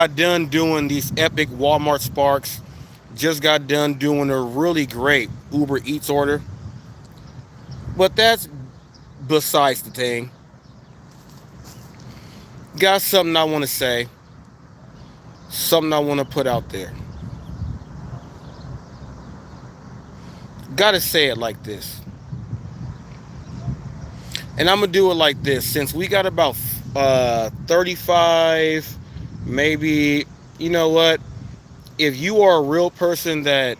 got done doing these epic Walmart Sparks. Just got done doing a really great Uber Eats order. But that's besides the thing. Got something I want to say. Something I want to put out there. Gotta say it like this. And I'm gonna do it like this. Since we got about 35, maybe, you know what? If you are a real person that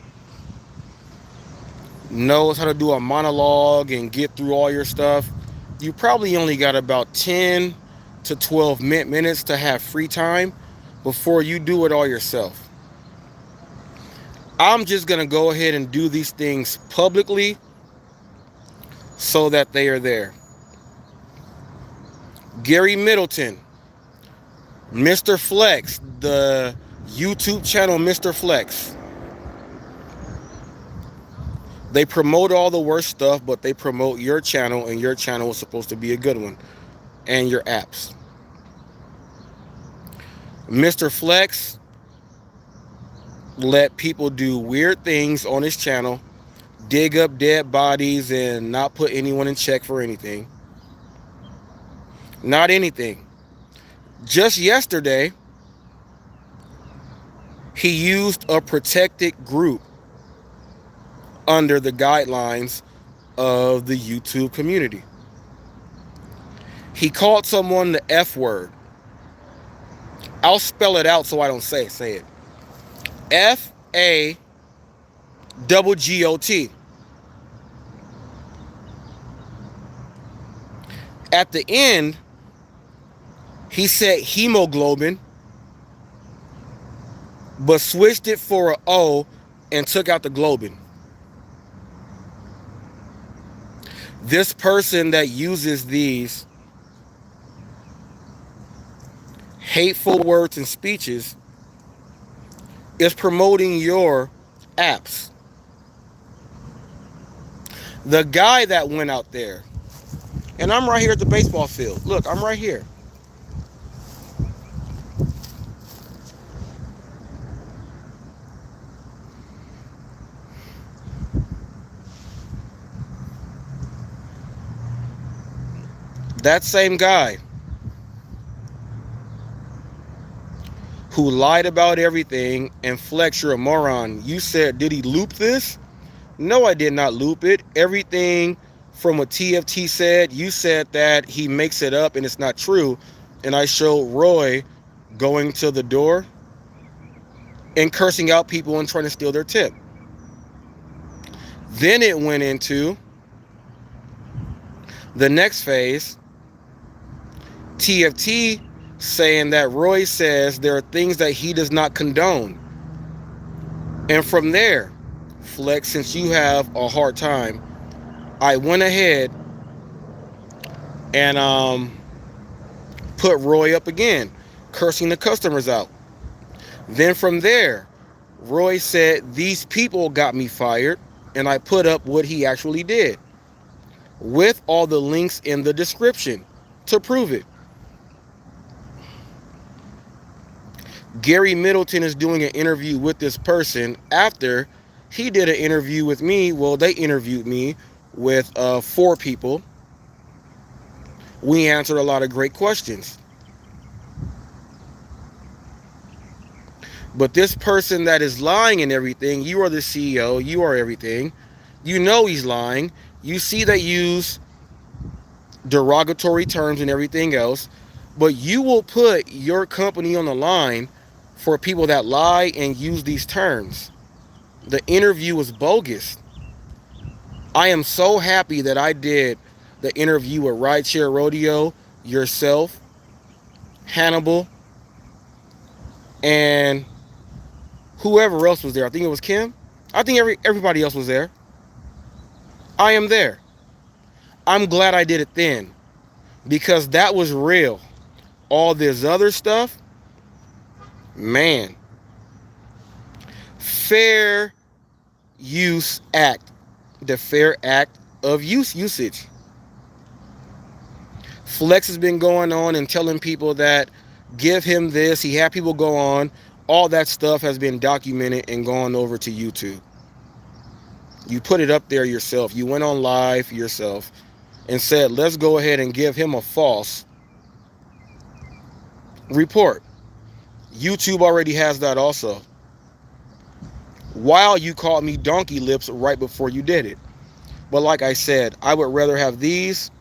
knows how to do a monologue and get through all your stuff, you probably only got about 10 to 12 minutes to have free time before you do it all yourself. I'm just going to go ahead and do these things publicly so that they are there. Gary Middleton, Mr. Flex, the YouTube channel Mr. Flex. They promote all the worst stuff, but they promote your channel, and your channel is supposed to be a good one, and your apps. Mr. Flex let people do weird things on his channel, dig up dead bodies, and not put anyone in check for anything. Not anything. Just yesterday, he used a protected group under the guidelines of the YouTube community. He called someone the F word. I'll spell it out so I don't say it. FAGGOT. At the end, he said hemoglobin, but switched it for an O and took out the globin. This person that uses these hateful words and speeches is promoting your apps. The guy that went out there, and I'm right here at the baseball field. Look, I'm right here. That same guy who lied about everything, and Flex, you're a moron. You said, did he loop this? No, I did not loop it. Everything from what TFT said, you said that he makes it up and it's not true. And I showed Roy going to the door and cursing out people and trying to steal their tip. Then it went into the next phase. TFT saying that Roy says there are things that he does not condone. And from there, Flex, since you have a hard time, I went ahead and put Roy up again, cursing the customers out. Then from there, Roy said these people got me fired, and I put up what he actually did with all the links in the description to prove it. Gary Middleton is doing an interview with this person after he did an interview with me. Well, they interviewed me with 4 people. We answered a lot of great questions. But this person that is lying and everything, you are the CEO, you are everything. You know he's lying. You see they use derogatory terms and everything else, but you will put your company on the line for people that lie and use these terms. The interview was bogus. I am so happy that I did the interview with Rideshare Rodeo, yourself, Hannibal, and whoever else was there. I think it was Kim. I think everybody else was there. I am there. I'm glad I did it then, because that was real. All this other stuff, man. Fair Use Act. The Fair Act of Usage. Flex has been going on and telling people that give him this. He had people go on. All that stuff has been documented and gone over to YouTube. You put it up there yourself. You went on live yourself and said, let's go ahead and give him a false report. YouTube already has that also. While you called me donkey lips right before you did it. But like I said, I would rather have these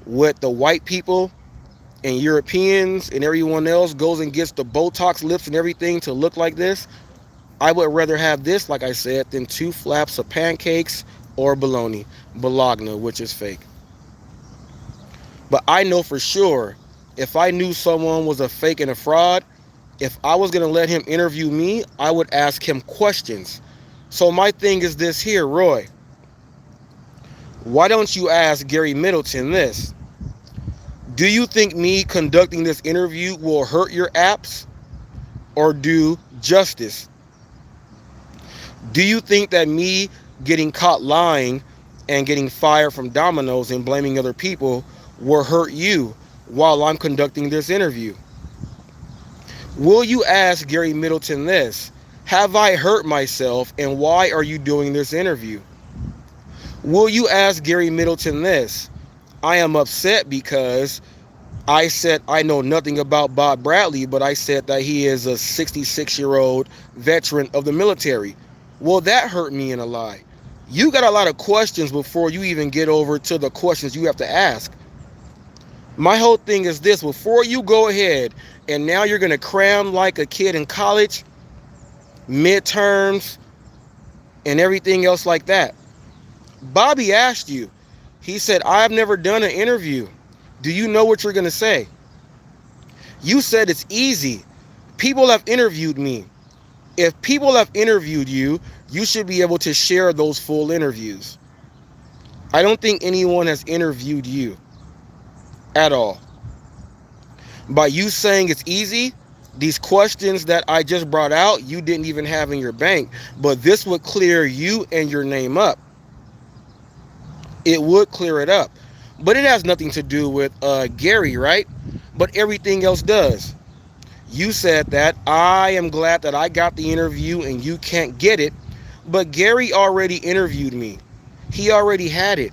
with the white people and Europeans and everyone else goes and gets the Botox lips and everything to look like this. I would rather have this, like I said, than 2 flaps of pancakes or bologna, which is fake. But I know for sure, if I knew someone was a fake and a fraud, if I was going to let him interview me, I would ask him questions. So my thing is this here, Roy. Why don't you ask Gary Middleton this? Do you think me conducting this interview will hurt your apps or do justice? Do you think that me getting caught lying and getting fired from Domino's and blaming other people will hurt you while I'm conducting this interview? Will you ask Gary Middleton this? Have I hurt myself and why are you doing this interview? Will you ask Gary Middleton this? I am upset because I said I know nothing about Bob Bradley, but I said that he is a 66-year-old veteran of the military. Will that hurt me in a lie? You got a lot of questions before you even get over to the questions you have to ask. My whole thing is this. Before you go ahead and now you're going to cram like a kid in college, midterms, and everything else like that. Bobby asked you. He said, I've never done an interview. Do you know what you're going to say? You said it's easy. People have interviewed me. If people have interviewed you, you should be able to share those full interviews. I don't think anyone has interviewed you at all. By you saying it's easy, these questions that I just brought out, you didn't even have in your bank. But this would clear you and your name up. It would clear it up. But it has nothing to do with Gary, right? But everything else does. You said that I am glad that I got the interview and you can't get it. But Gary already interviewed me. He already had it.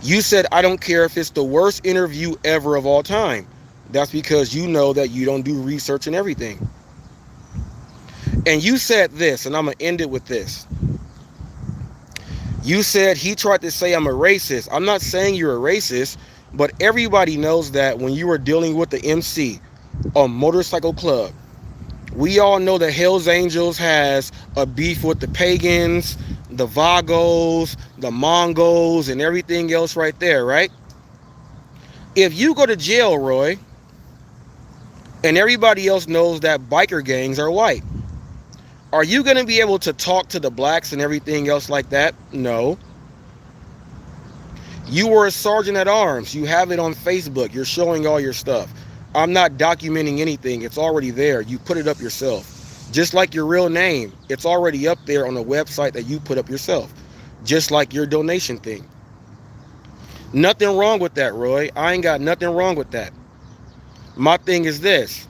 You said, I don't care if it's the worst interview ever of all time. That's because you know that you don't do research and everything. And you said this, and I'm going to end it with this. You said he tried to say I'm a racist. I'm not saying you're a racist, but everybody knows that when you were dealing with the MC, a motorcycle club, we all know that Hell's Angels has a beef with the pagans, the Vagos, the Mongols, and everything else right there, right? If you go to jail, Roy, and everybody else knows that biker gangs are white, are you going to be able to talk to the blacks and everything else like that? No. You were a sergeant at arms. You have it on Facebook. You're showing all your stuff. I'm not documenting anything. It's already there. You put it up yourself. Just like your real name. It's already up there on the website that you put up yourself. Just like your donation thing. Nothing wrong with that, Roy. I ain't got nothing wrong with that. My thing is this.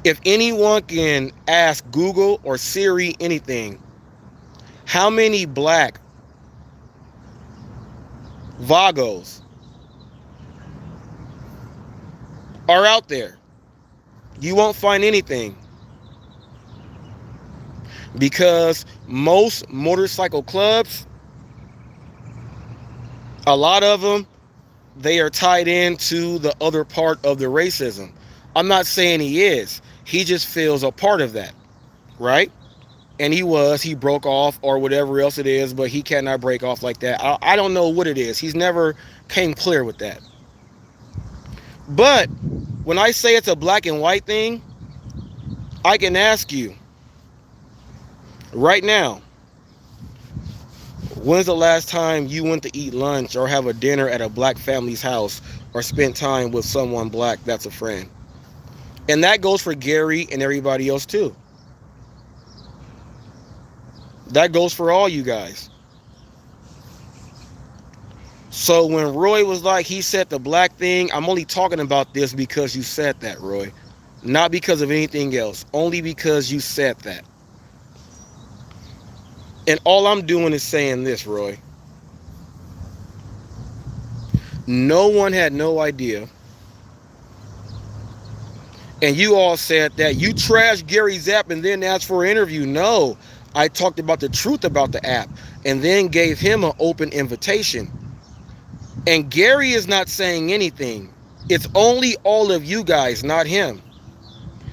If anyone can ask Google or Siri anything, how many black Vagos are out there? You won't find anything. Because most motorcycle clubs, a lot of them, they are tied into the other part of the racism. I'm not saying he is. He just feels a part of that, right? And he broke off or whatever else it is, but he cannot break off like that. I don't know what it is. He's never came clear with that. But when I say it's a black and white thing, I can ask you right now, when's the last time you went to eat lunch or have a dinner at a black family's house or spent time with someone black that's a friend? And that goes for Gary and everybody else too. That goes for all you guys. So So when Roy was like, he said the black thing, I'm only talking about this because you said that, Roy. Not because of anything else. Only because you said that. And all I'm doing is saying this, Roy. No one had no idea. And you all said that you trashed Gary's app and then asked for an interview. No, I talked about the truth about the app and then gave him an open invitation. And Gary is not saying anything. It's only all of you guys, not him.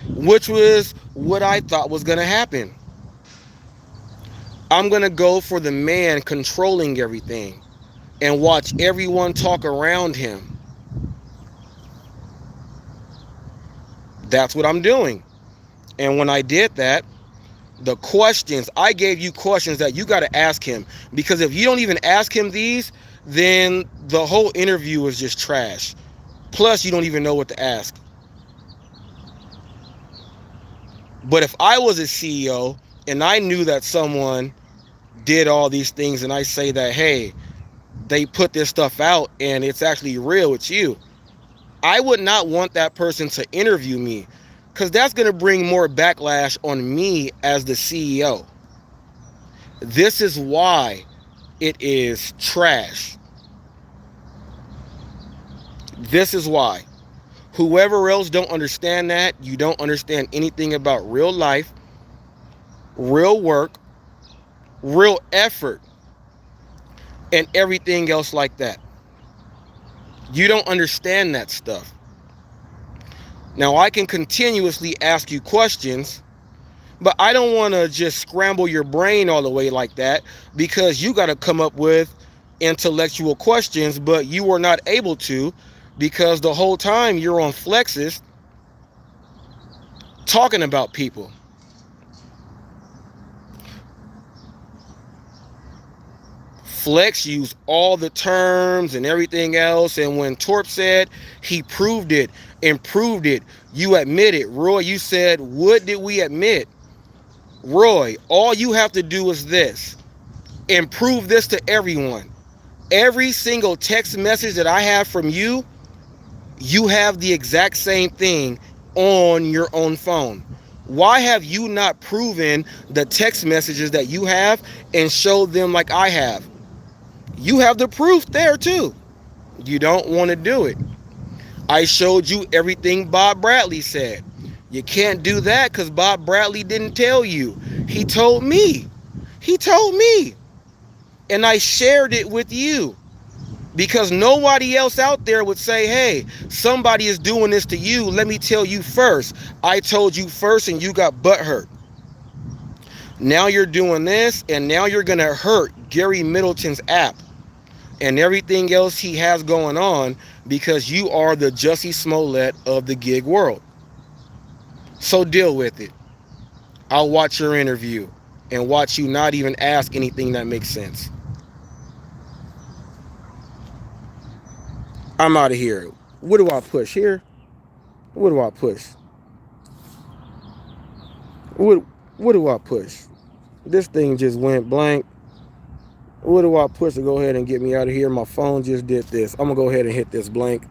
Which was what I thought was going to happen. I'm going to go for the man controlling everything and watch everyone talk around him. That's what I'm doing. And when I did that, the questions, I gave you questions that you got to ask him. Because if you don't even ask him these, then the whole interview is just trash. Plus, you don't even know what to ask. But if I was a CEO and I knew that someone did all these things and I say that, hey, they put this stuff out and it's actually real, it's you, I would not want that person to interview me because that's going to bring more backlash on me as the CEO. This is why it is trash. This is why. Whoever else don't understand that, you don't understand anything about real life, real work, real effort, and everything else like that. You don't understand that stuff. Now, I can continuously ask you questions, but I don't want to just scramble your brain all the way like that because you got to come up with intellectual questions, but you were not able to because the whole time you're on flexes talking about people. Flex used all the terms and everything else, and when Torp said he proved it, improved it, you admit it. Roy, you said, what did we admit? Roy, all you have to do is this. Improve this to everyone. Every single text message that I have from you, you have the exact same thing on your own phone. Why have you not proven the text messages that you have and showed them like I have? You have the proof there too. You don't want to do it. I showed you everything Bob Bradley said. You can't do that because Bob Bradley didn't tell you. He told me. He told me. And I shared it with you. Because nobody else out there would say, hey, somebody is doing this to you. Let me tell you first. I told you first and you got butthurt. Now you're doing this and now you're going to hurt Gary Middleton's app and everything else he has going on because you are the Jussie Smollett of the gig world. So deal with it. I'll watch your interview and watch you not even ask anything that makes sense. I'm out of here. What do I push here? What do I push? What do I push? This thing just went blank. What do I push to go ahead and get me out of here? My phone just did this. I'm going to go ahead and hit this blank.